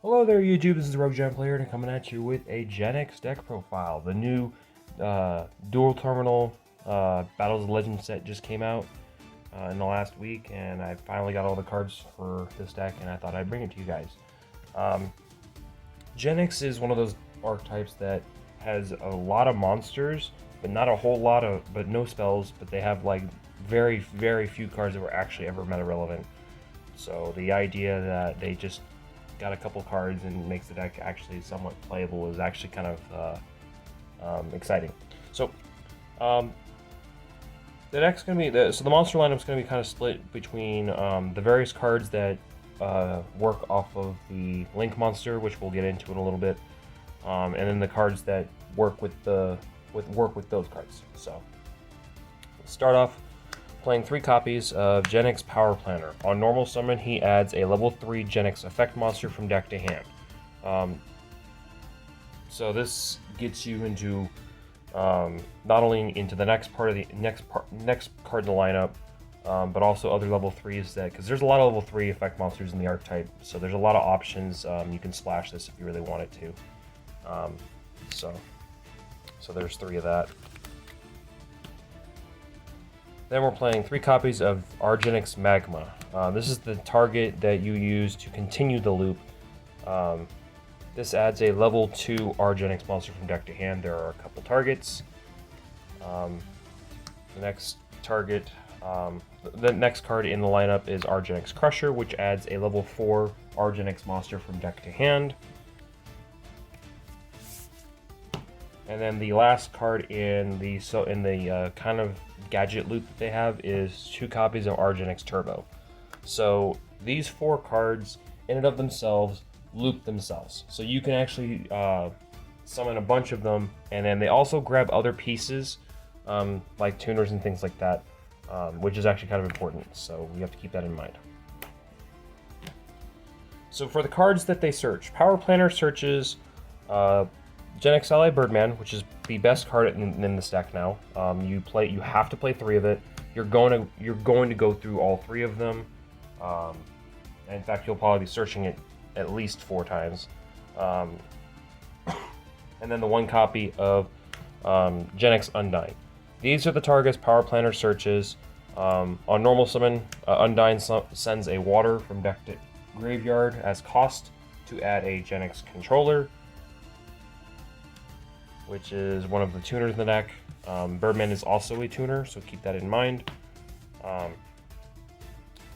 Hello there, YouTube. This is Rogue Gen Player, and coming at you with a Genex deck profile. The new dual terminal Battles of Legends set just came out in the last week, and I finally got all the cards for this deck, and I thought I'd bring it to you guys. Genex is one of those archetypes that has a lot of monsters, but not a whole lot of, but no spells. But they have like very, very few cards that were actually ever meta relevant. So the idea that they just got a couple cards and makes the deck actually somewhat playable is actually kind of exciting. So the deck's gonna be the monster lineup's gonna be kind of split between the various cards that work off of the Link monster, which we'll get into in a little bit, and then the cards that work with those cards. So let's start off playing 3 copies of Genex Power Planner. On normal summon, he adds a level 3 Genex effect monster from deck to hand. So this gets you into not only into the next card in the lineup, but also other level 3s because there's a lot of level 3 effect monsters in the archetype. So there's a lot of options. You can splash this if you really wanted to. So there's 3 of that. Then we're playing 3 copies of Genex Magma. This is the target that you use to continue the loop. This adds a level 2 Genex monster from deck to hand. There are a couple targets. The next target, the next card in the lineup is Genex Crusher, which adds a level 4 Genex monster from deck to hand. And then the last card in the kind of gadget loop that they have is 2 copies of Genex Turbo. So these 4 cards in and of themselves loop themselves. So you can actually summon a bunch of them, and then they also grab other pieces like tuners and things like that, which is actually kind of important. So you have to keep that in mind. So for the cards that they search, Power Planner searches Genex Ally Birdman, which is the best card in this deck now. You have to play 3 of it. You're going to go through all 3 of them. In fact, you'll probably be searching it at least 4 times. And then the 1 copy of Genex Undyne. These are the targets Power Planner searches. On normal summon, Undyne sends a water from deck to graveyard as cost to add a Genex controller, which is one of the tuners in the deck. Birdman is also a tuner, so keep that in mind.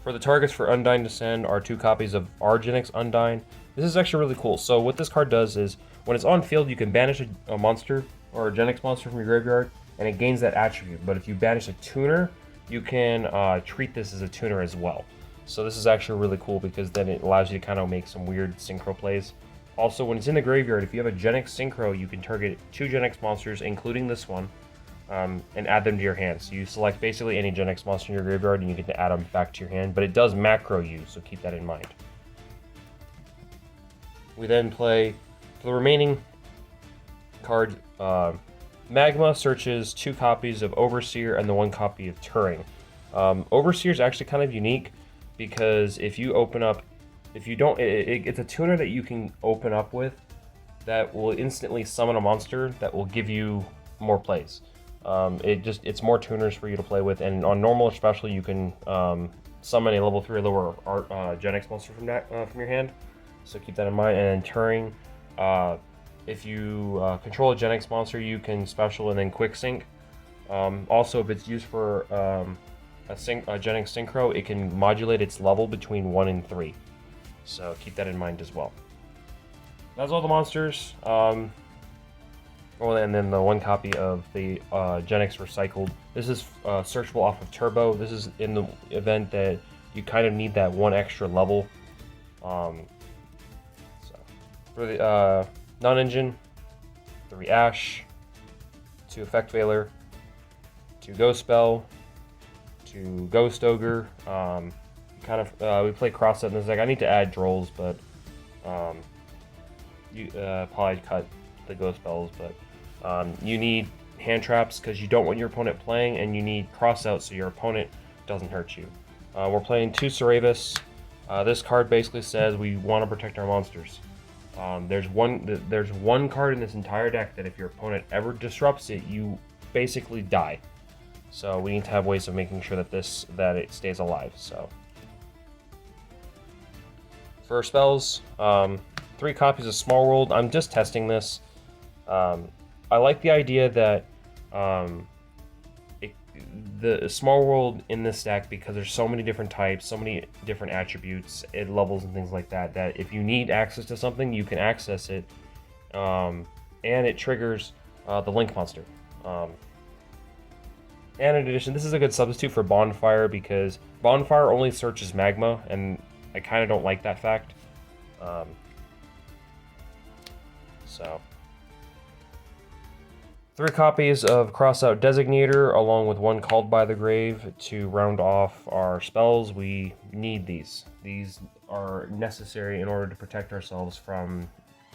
For the targets for Undyne to send are 2 copies of Genex Undyne. This is actually really cool. So what this card does is, when it's on field, you can banish a monster or a Genex monster from your graveyard, and it gains that attribute. But if you banish a tuner, you can treat this as a tuner as well. So this is actually really cool because then it allows you to kind of make some weird synchro plays. Also, when it's in the graveyard, if you have a Genex Synchro, you can target 2 Genex monsters, including this one, and add them to your hand. So you select basically any Genex monster in your graveyard, and you get to add them back to your hand. But it does macro you, so keep that in mind. We then play for the remaining card. Magma searches 2 copies of Overseer and the 1 copy of Turing. Overseer is actually kind of unique because if you open up, it's a tuner that you can open up with that will instantly summon a monster that will give you more plays. It's more tuners for you to play with, and on normal especially, you can summon a level 3 or lower Genex monster from your hand. So keep that in mind. And then Turing, if you control a Genex monster, you can special and then quick sync. Also, if it's used for a Genex Synchro, it can modulate its level between 1 and 3. So keep that in mind as well. That's all the monsters. And then the 1 copy of the Genex Recycled. This is searchable off of Turbo. This is in the event that you kind of need that 1 extra level. So for the non-engine, 3 Ash, 2 Effect Veiler, 2 Ghost Spell, 2 Ghost Ogre. We play cross set in this deck. I need to add Drolls, but you probably cut the Ghost Spells. But you need hand traps because you don't want your opponent playing, and you need cross out so your opponent doesn't hurt you. We're playing 2 Cerevis. This card basically says we want to protect our monsters. There's one card in this entire deck that if your opponent ever disrupts it, you basically die. So we need to have ways of making sure that it stays alive. So for spells, 3 copies of Small World. I'm just testing this. I like the idea that the Small World in this deck, because there's so many different types, so many different attributes, levels and things like that, that if you need access to something, you can access it, and it triggers the Link monster. And in addition, this is a good substitute for Bonfire, because Bonfire only searches magma, and I kind of don't like that fact. So 3 copies of Crossout Designator, along with 1 Called by the Grave to round off our spells. We need these. These are necessary in order to protect ourselves from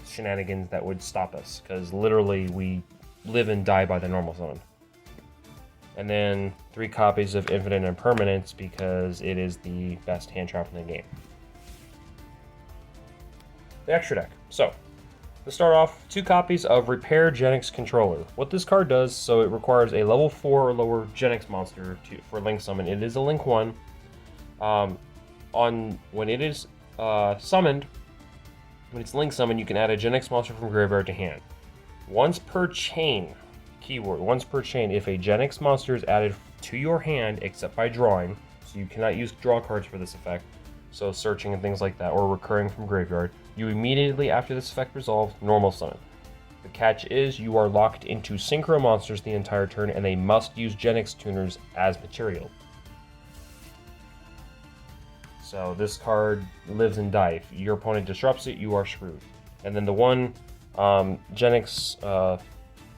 shenanigans that would stop us, because literally we live and die by the normal summon. And then 3 copies of Infinite Impermanence, because it is the best hand trap in the game. The extra deck. So, to start off, 2 copies of Repair Genex Controller. What this card does, so it requires a level 4 or lower Genex monster for Link Summon. It is a Link 1. When it is summoned, when it's Link Summon, you can add a Genex monster from graveyard to hand. Once per chain, keyword, once per chain, if a Genex monster is added to your hand, except by drawing, so you cannot use draw cards for this effect, so searching and things like that, or recurring from graveyard, you immediately after this effect resolves, normal summon. The catch is you are locked into Synchro monsters the entire turn, and they must use Genex tuners as material. So this card lives and dies. If your opponent disrupts it, you are screwed. And then the one Genex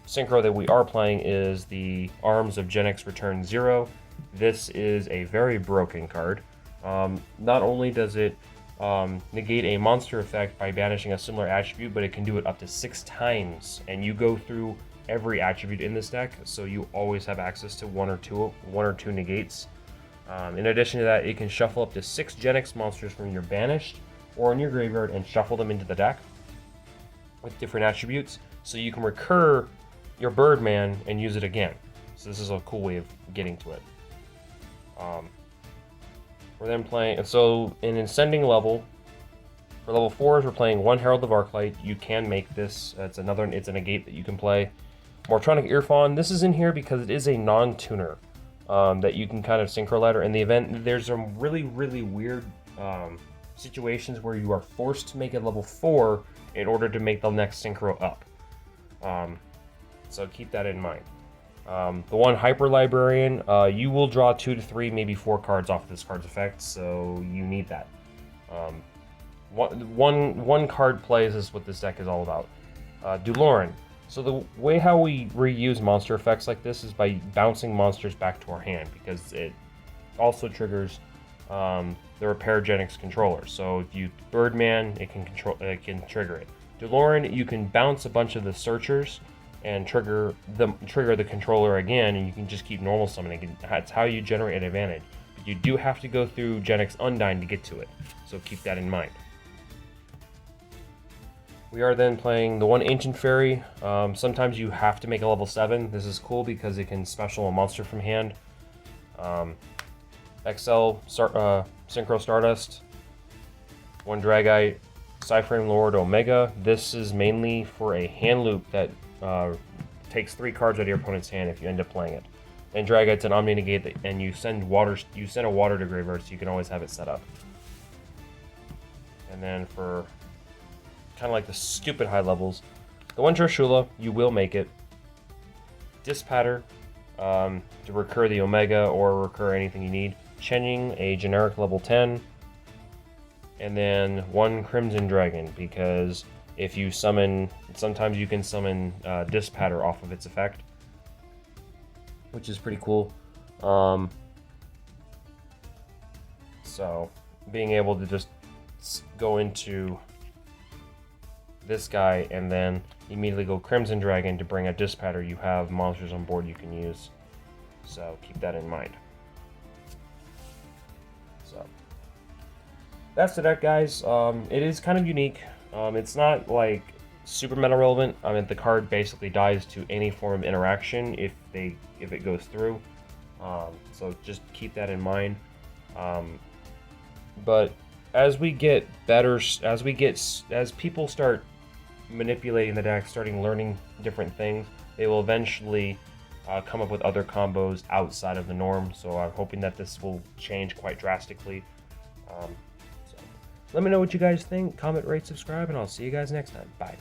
Synchro that we are playing is the Arms of Genex Return 0. This is a very broken card. Not only does it negate a monster effect by banishing a similar attribute, but it can do it up to 6 times, and you go through every attribute in this deck, so you always have access to one or two negates. In addition to that, it can shuffle up to 6 Genex monsters from your banished or in your graveyard and shuffle them into the deck with different attributes, so you can recur your Birdman and use it again. So this is a cool way of getting to it. We're then playing, so in ascending level, for level 4s, we're playing 1 Herald of Arclight. You can make this, it's a negate that you can play. Mortronic Earfawn, this is in here because it is a non-tuner that you can kind of synchro ladder. In the event, there's some really, really weird situations where you are forced to make it level 4 in order to make the next synchro up. So keep that in mind. The 1 Hyper Librarian, you will draw 2 to 3, maybe 4 cards off of this card's effect, so you need that. One card plays is what this deck is all about. Duloran. So the way how we reuse monster effects like this is by bouncing monsters back to our hand, because it also triggers the Repair Genex controller. So if you Birdman, it can trigger it. Duloran, you can bounce a bunch of the searchers and trigger the controller again, and you can just keep normal summoning. That's how you generate an advantage. But you do have to go through Genex Undyne to get to it, so keep that in mind. We are then playing the 1 Ancient Fairy. Sometimes you have to make a level 7. This is cool because it can special a monster from hand. Synchro Stardust, 1 Dragite, Cyframe Lord Omega. This is mainly for a hand loop that takes 3 cards out of your opponent's hand if you end up playing it. And Dragite's an Omni Negate, and you send a water to graveyard, so you can always have it set up. And then for kind of like the stupid high levels, the 1 Trishula, you will make it. Dispatter to recur the Omega or recur anything you need. Chenying, a generic level 10. And then 1 Crimson Dragon, because if you summon, sometimes you can summon Dispatter off of its effect, which is pretty cool. So being able to just go into this guy and then immediately go Crimson Dragon to bring a Dispatter, you have monsters on board you can use. So keep that in mind. So that's the deck, guys. It is kind of unique. It's not like super meta relevant. I mean, the card basically dies to any form of interaction if it goes through. So just keep that in mind. But as we get better, as people start manipulating the deck, starting learning different things, they will eventually come up with other combos outside of the norm. So I'm hoping that this will change quite drastically. So let me know what you guys think. Comment, rate, subscribe, and I'll see you guys next time. Bye.